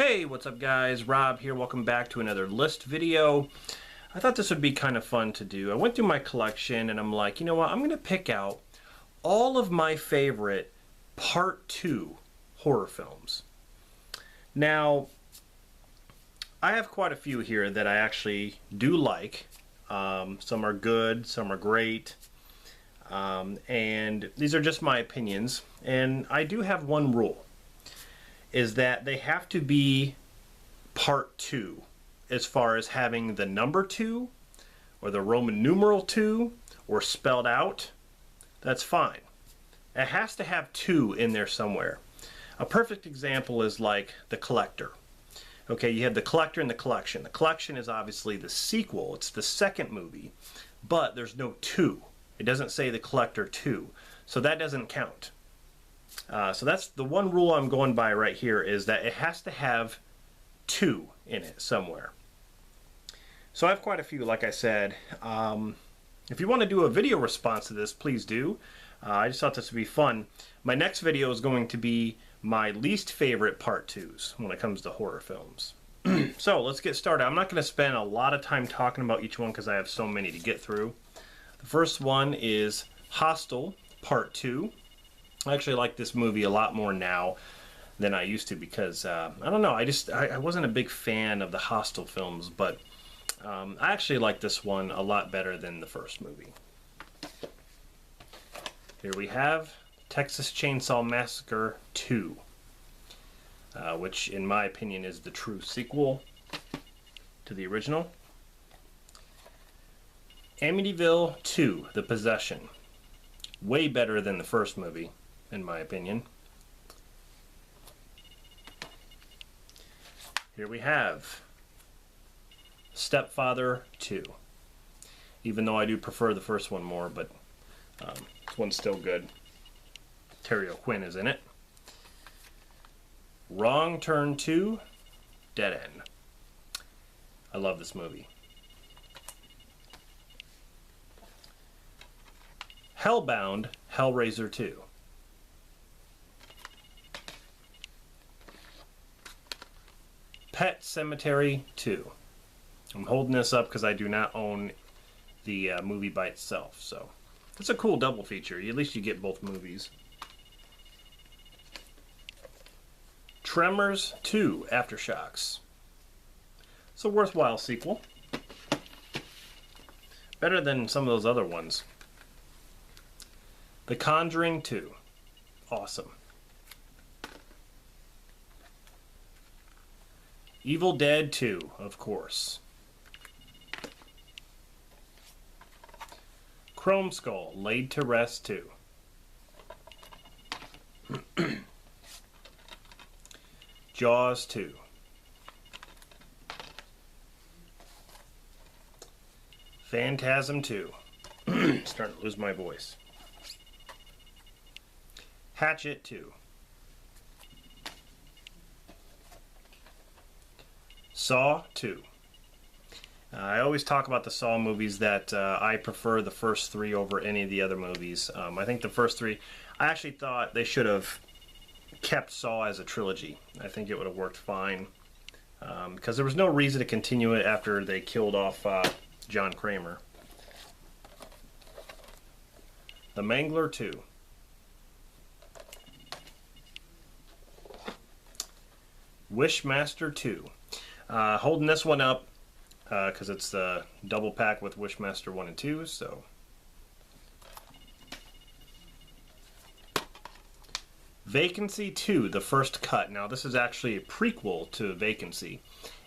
Hey, what's up guys? Rob here. Welcome back to another list video. I thought this would be kind of fun to do. I went through my collection and I'm like, you know what? I'm going to pick out all of my favorite Part 2 horror films. Now, I have quite a few here that I actually do like. Some are good, some are great. And these are just my opinions. And I do have one rule, is that they have to be Part 2 as far as having the number 2 or the Roman numeral 2 or spelled out. That's fine. It has to have 2 in there somewhere. A perfect example is like The Collector. Okay, you have The Collector and The Collection. The Collection is obviously the sequel. It's the second movie, but there's no 2. It doesn't say The Collector 2, so that doesn't count. So that's the one rule I'm going by right here, is that it has to have 2 in it somewhere. So I have quite a few, like I said. If you want to do a video response to this, please do. I just thought this would be fun. My next video is going to be my least favorite Part 2s when it comes to horror films. So let's get started. I'm not going to spend a lot of time talking about each one because I have so many to get through. The first one is Hostel Part 2. I actually like this movie a lot more now than I used to because, I don't know, I wasn't a big fan of the Hostel films, but I actually like this one a lot better than the first movie. Here we have Texas Chainsaw Massacre 2, which in my opinion is the true sequel to the original. Amityville 2, The Possession. Way better than the first movie, in my opinion. Here we have Stepfather 2. Even though I do prefer the first one more, but this one's still good. Terry O'Quinn is in it. Wrong Turn 2, Dead End. I love this movie. Hellbound, Hellraiser 2. Pet Cemetery 2. I'm holding this up because I do not own the movie by itself, so it's a cool double feature. At least you get both movies. Tremors 2, Aftershocks. It's a worthwhile sequel. Better than some of those other ones. The Conjuring 2. Awesome. Evil Dead 2, of course. Chrome Skull, Laid to Rest 2. Jaws 2. Phantasm 2. Starting to lose my voice. Hatchet 2. Saw 2. I always talk about the Saw movies that I prefer the first 3 over any of the other movies. I think the first 3, I actually thought they should have kept Saw as a trilogy. I think it would have worked fine. Because there was no reason to continue it after they killed off John Kramer. The Mangler 2. Wishmaster 2. Holding this one up because it's the double pack with Wishmaster 1 and 2, so. Vacancy 2, The First Cut. Now this is actually a prequel to Vacancy,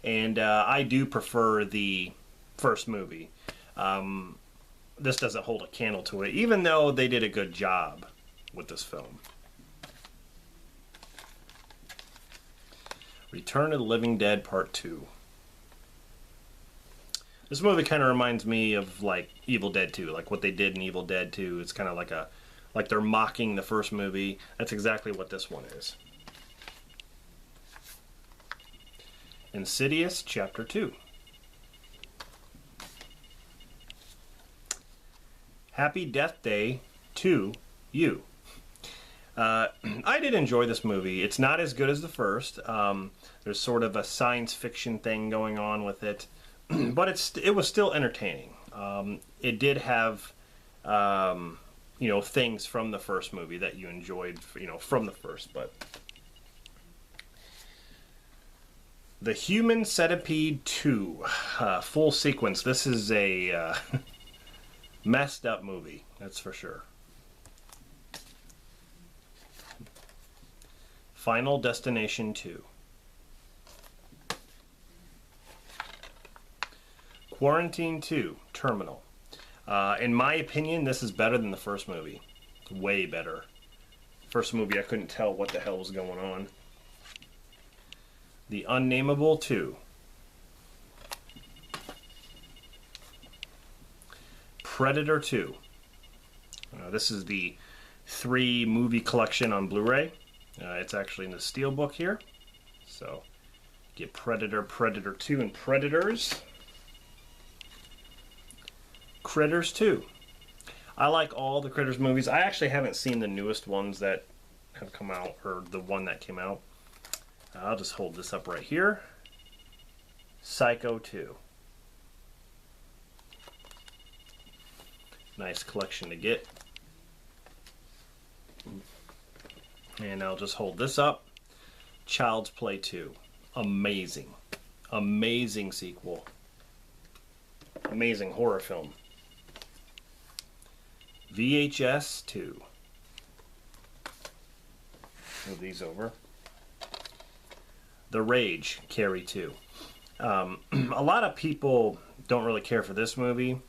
and I do prefer the first movie. This doesn't hold a candle to it, even though they did a good job with this film. Return of the Living Dead Part 2. This movie kind of reminds me of like Evil Dead 2, like what they did in Evil Dead 2. It's kind of like they're mocking the first movie. That's exactly what this one is. Insidious Chapter 2. Happy Death Day to You. I did enjoy this movie. It's not as good as the first. There's sort of a science fiction thing going on with it, but it was still entertaining. It did have things from the first movie that you enjoyed, from the first. But The Human Centipede 2, full sequence. This is a messed up movie, that's for sure. Final Destination 2. Quarantine 2, Terminal. In my opinion, this is better than the first movie. Way better. First movie, I couldn't tell what the hell was going on. The Unnameable 2. Predator 2. This is the 3 movie collection on Blu-ray. It's actually in the Steelbook here. So, get Predator, Predator 2, and Predators. Critters 2. I like all the Critters movies. I actually haven't seen the newest ones that have come out, or the one that came out. I'll just hold this up right here. Psycho 2. Nice collection to get. And I'll just hold this up. Child's Play 2. Amazing. Amazing sequel. Amazing horror film. VHS 2. Move these over. The Rage, Carrie 2. A lot of people don't really care for this movie.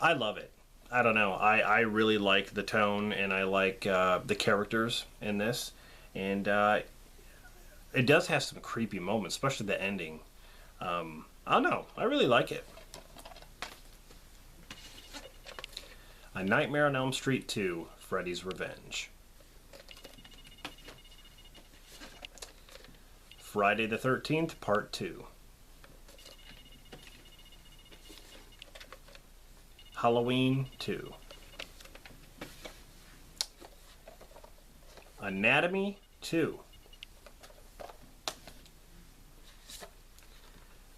I love it. I don't know. I really like the tone, and I like the characters in this. And it does have some creepy moments, especially the ending. I don't know. I really like it. A Nightmare on Elm Street 2, Freddy's Revenge. Friday the 13th, Part 2. Halloween 2. Anatomy 2.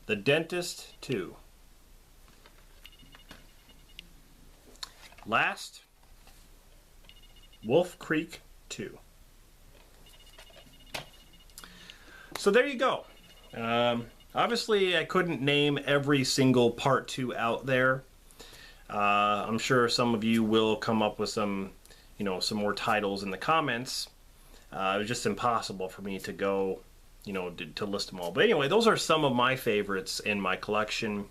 The Dentist 2. Last, Wolf Creek 2. So there you go. Obviously, I couldn't name every single Part 2 out there. I'm sure some of you will come up with some more titles in the comments. It was just impossible for me to go, to list them all. But anyway, those are some of my favorites in my collection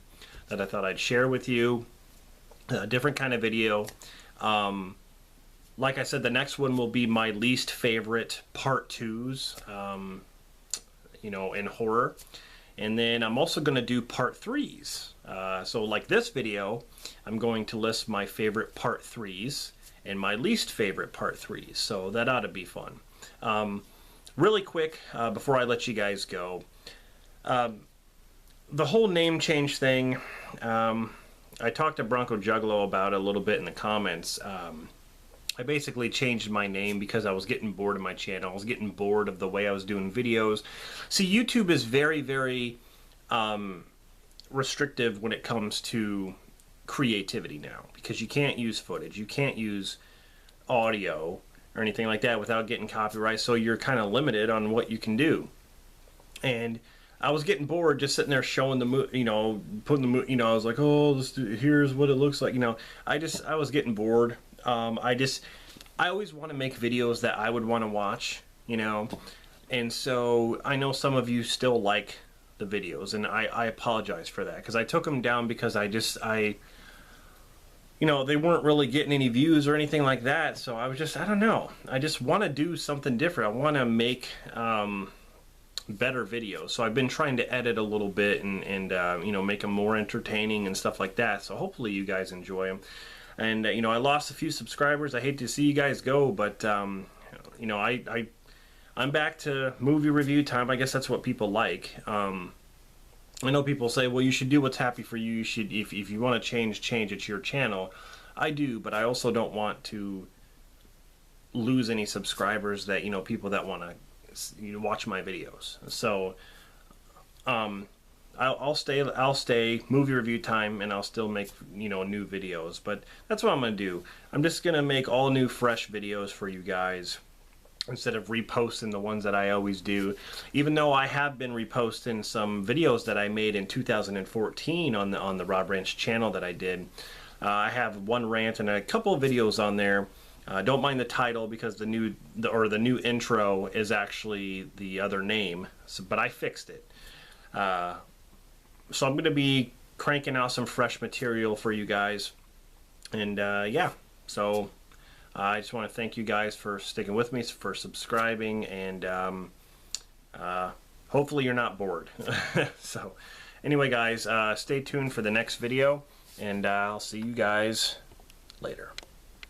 that I thought I'd share with you. A different kind of video. Like I said, the next one will be my least favorite Part 2s, in horror. And then I'm also going to do Part 3s. So like this video, I'm going to list my favorite Part 3s and my least favorite Part 3s. So that ought to be fun. Really quick, before I let you guys go, the whole name change thing, I talked to Bronco Juggalo about it a little bit in the comments. I basically changed my name because I was getting bored of my channel. I was getting bored of the way I was doing videos. See, YouTube is very, very restrictive when it comes to creativity now, because you can't use footage, you can't use audio or anything like that without getting copyright, so you're kind of limited on what you can do. And I was getting bored just sitting there showing the putting the I was like, oh, here's what it looks like. I was getting bored. I always want to make videos that I would want to watch, and so I know some of you still like the videos, and I apologize for that, because I took them down because they weren't really getting any views or anything like that. So I don't know. I just want to do something different. I want to make better videos. So I've been trying to edit a little bit and make them more entertaining and stuff like that. So hopefully you guys enjoy them. And I lost a few subscribers. I hate to see you guys go, but I'm back to movie review time. I guess that's what people like. I know people say, well, you should do what's happy for you. You should, if you want to change it to your channel. I do, but I also don't want to, lose any subscribers that, people that want to watch my videos. So I'll stay movie review time, and I'll still make new videos. But that's what I'm gonna do. I'm just gonna make all new fresh videos for you guys instead of reposting the ones that I always do. Even though I have been reposting some videos that I made in 2014 on the Rob Ranch channel that I did. I have one rant and a couple of videos on there. Don't mind the title, because the new intro is actually the other name, but I fixed it. So I'm going to be cranking out some fresh material for you guys. And yeah, so I just want to thank you guys for sticking with me, for subscribing, and hopefully you're not bored. So anyway, guys, stay tuned for the next video, and I'll see you guys later.